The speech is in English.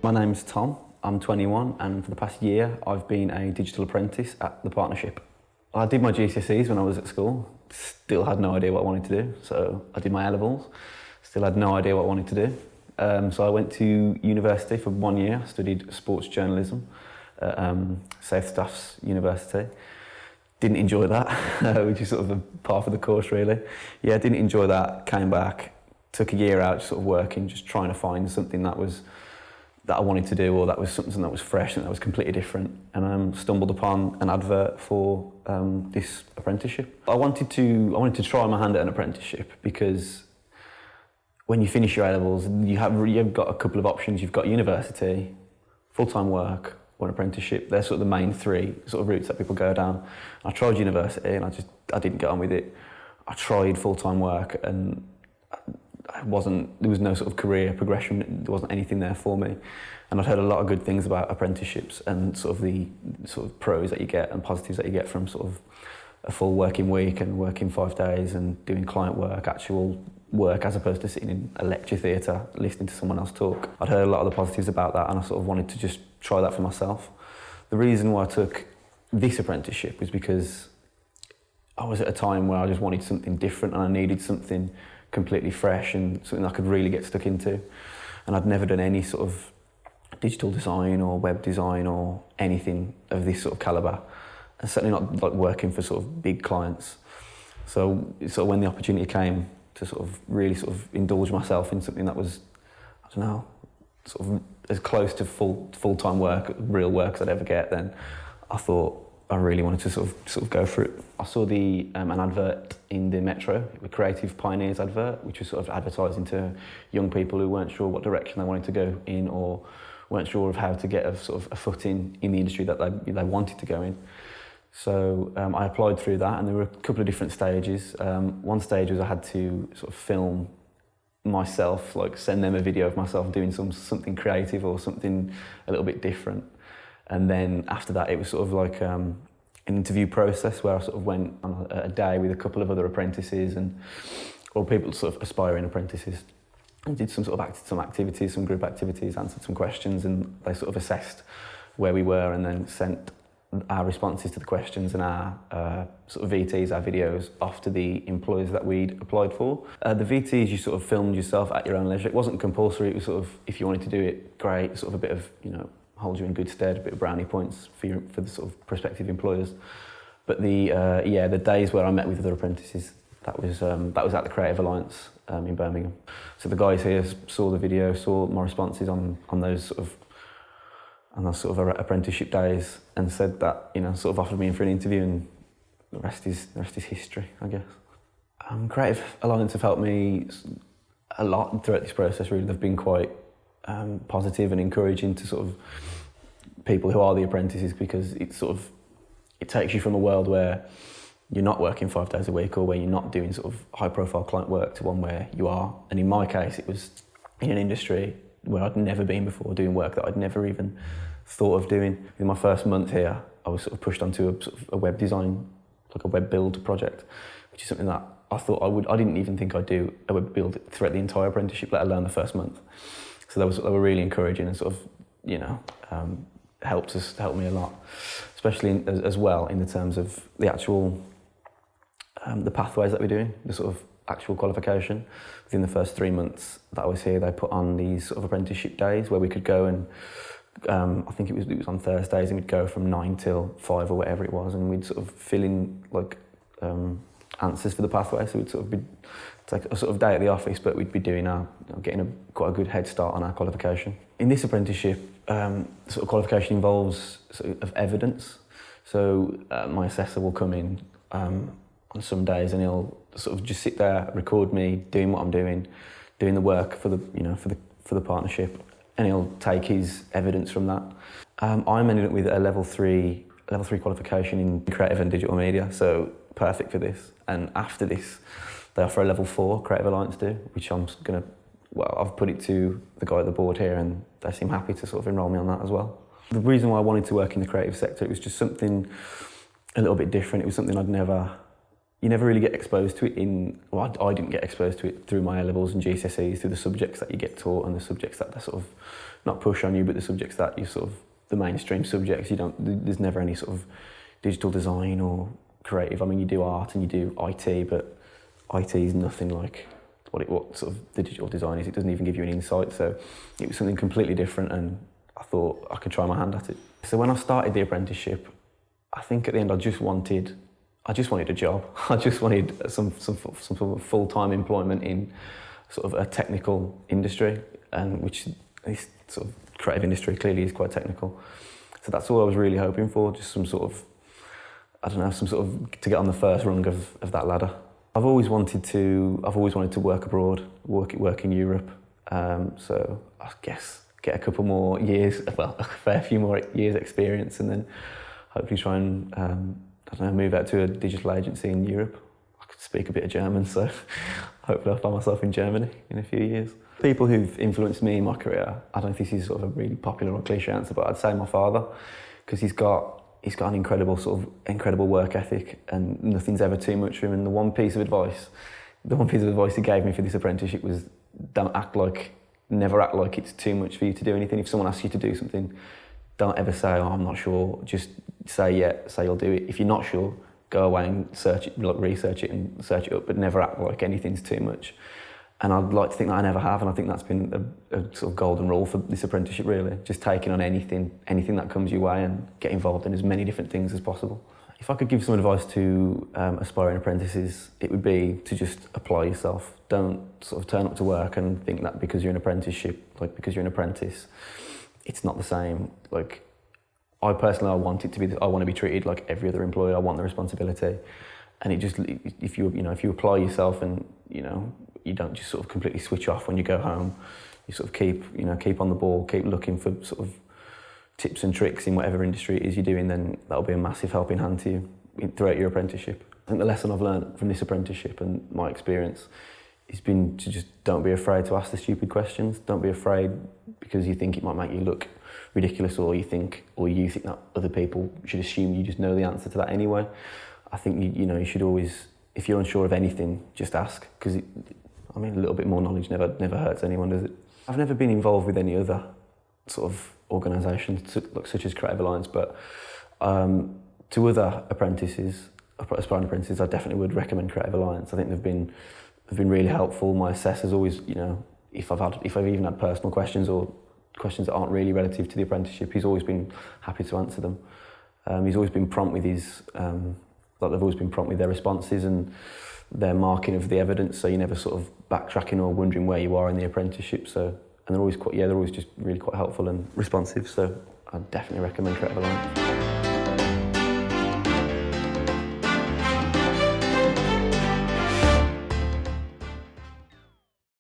My name's Tom, I'm 21 and for the past year I've been a digital apprentice at the partnership. I did my GCSEs when I was at school, still had no idea what I wanted to do, so I did my A-levels, still had no idea what I wanted to do. So I went to university for 1 year, studied sports journalism at South Staffs University. Didn't enjoy that, which is sort of a part of the course really. Yeah, didn't enjoy that, came back, took a year out just sort of working, just trying to find something that I wanted to do, or that was something that was fresh and that was completely different. And I stumbled upon an advert for this apprenticeship. I wanted to try my hand at an apprenticeship because when you finish your A-levels, you've got a couple of options. You've got university, full-time work, or an apprenticeship. They're sort of the main three sort of routes that people go down. I tried university and I didn't get on with it. I tried full-time work and there was no sort of career progression, there wasn't anything there for me. And I'd heard a lot of good things about apprenticeships and sort of the sort of pros that you get and positives that you get from sort of a full working week and working 5 days and doing client work, actual work, as opposed to sitting in a lecture theatre listening to someone else talk. I'd heard a lot of the positives about that and I sort of wanted to just try that for myself. The reason why I took this apprenticeship was because I was at a time where I just wanted something different and I needed something completely fresh and something I could really get stuck into. And I'd never done any sort of digital design or web design or anything of this sort of calibre, and certainly not like working for sort of big clients. So when the opportunity came to sort of really sort of indulge myself in something that was, I don't know, sort of as close to full-time work, real work as I'd ever get, then I thought I really wanted to sort of go for it. I saw an advert in the Metro, the Creative Pioneers advert, which was sort of advertising to young people who weren't sure what direction they wanted to go in or weren't sure of how to get a foot in the industry that they wanted to go in. So I applied through that, and there were a couple of different stages. One stage was I had to sort of film myself, like send them a video of myself doing something creative or something a little bit different. And then after that, it was sort of like an interview process where I sort of went on a day with a couple of other apprentices or people sort of aspiring apprentices, and did some activities, some group activities, answered some questions, and they sort of assessed where we were and then sent our responses to the questions and our sort of VTs, our videos, off to the employers that we'd applied for. The VTs, you sort of filmed yourself at your own leisure. It wasn't compulsory, it was sort of, if you wanted to do it, great, sort of a bit of, hold you in good stead, a bit of brownie points for the sort of prospective employers. But the days where I met with other apprentices, that was at the Creative Alliance in Birmingham. So the guys here saw the video, saw my responses on those sort of apprenticeship days, and said that sort of offered me in for an interview, and the rest is history, I guess. Creative Alliance have helped me a lot throughout this process. Really, they've been quite positive and encouraging to sort of people who are the apprentices, because it takes you from a world where you're not working 5 days a week or where you're not doing sort of high profile client work to one where you are. And in my case, it was in an industry where I'd never been before, doing work that I'd never even thought of doing. In my first month here, I was sort of pushed onto a web design, like a web build project, which is something that I thought I didn't even think I'd do a web build throughout the entire apprenticeship, let alone the first month. So they were really encouraging and sort of, helped me a lot, especially as well in the terms of the actual, the pathways that we're doing, the sort of actual qualification. Within the first 3 months that I was here, they put on these sort of apprenticeship days where we could go and, I think it was on Thursdays, and we'd go from 9 till 5 or whatever it was, and we'd sort of fill in like answers for the pathway. So we'd sort of take a sort of day at the office, but we'd be doing getting quite a good head start on our qualification. In this apprenticeship, sort of qualification involves sort of evidence. So my assessor will come in on some days, and he'll sort of just sit there, record me doing what I'm doing the work for the partnership, and he'll take his evidence from that. I'm ended up with a level 3 qualification in creative and digital media, so perfect for this. And after this, they offer a level 4 Creative Alliance do, which I've put it to the guy at the board here, and they seem happy to sort of enrol me on that as well. The reason why I wanted to work in the creative sector, it was just something a little bit different. It was something you never really get exposed to it I didn't get exposed to it through my A-levels and GCSEs, through the subjects that you get taught and the subjects that they sort of not push on you, but the subjects that you sort of, the mainstream subjects, there's never any sort of digital design or creative. I mean, you do art and you do IT, but IT is nothing like what sort of the digital design is. It doesn't even give you an insight. So it was something completely different, and I thought I could try my hand at it. So when I started the apprenticeship, I think at the end I just wanted a job. I just wanted some sort of full-time employment in sort of a technical industry, and which this sort of creative industry clearly is quite technical. So that's all I was really hoping for, just some sort of, I don't know, some sort of to get on the first rung of that ladder. I've always wanted to work abroad, work in Europe. So I guess get a couple more years, well, a fair few more years experience, and then hopefully try and I don't know, move out to a digital agency in Europe. I could speak a bit of German, so hopefully I'll find myself in Germany in a few years. People who've influenced me in my career, I don't know if this is sort of a really popular or cliche answer, but I'd say my father, because he's got an incredible work ethic, and nothing's ever too much for him. And the one piece of advice he gave me for this apprenticeship was never act like it's too much for you to do anything. If someone asks you to do something, don't ever say, "Oh, I'm not sure." Just say you'll do it. If you're not sure, go away and research it and search it up, but never act like anything's too much. And I'd like to think that I never have, and I think that's been a sort of golden rule for this apprenticeship, really. Just taking on anything that comes your way and get involved in as many different things as possible. If I could give some advice to aspiring apprentices, it would be to just apply yourself. Don't sort of turn up to work and think that because you're an apprentice, it's not the same. Like, I personally, I want to be treated like every other employee. I want the responsibility, and it just, if you apply yourself and you don't just sort of completely switch off when you go home, you sort of keep on the ball, keep looking for sort of tips and tricks in whatever industry it is you're doing, then that'll be a massive helping hand to you throughout your apprenticeship. I think the lesson I've learned from this apprenticeship and my experience has been to just don't be afraid to ask the stupid questions. Don't be afraid because you think it might make you look ridiculous, or you think that other people should assume you just know the answer to that anyway. I think you should always, if you're unsure of anything, just ask, because a little bit more knowledge never hurts anyone, does it? I've never been involved with any other sort of organisations such as Creative Alliance, but to other aspiring apprentices, I definitely would recommend Creative Alliance. I think they've been really helpful. My assessor's always, if I've even had personal questions or questions that aren't really relative to the apprenticeship, he's always been happy to answer them. He's always been prompt with they've always been prompt with their responses and their marking of the evidence, so you're never sort of backtracking or wondering where you are in the apprenticeship. So, and they're always just really quite helpful and responsive. So I'd definitely recommend Creative Alliance.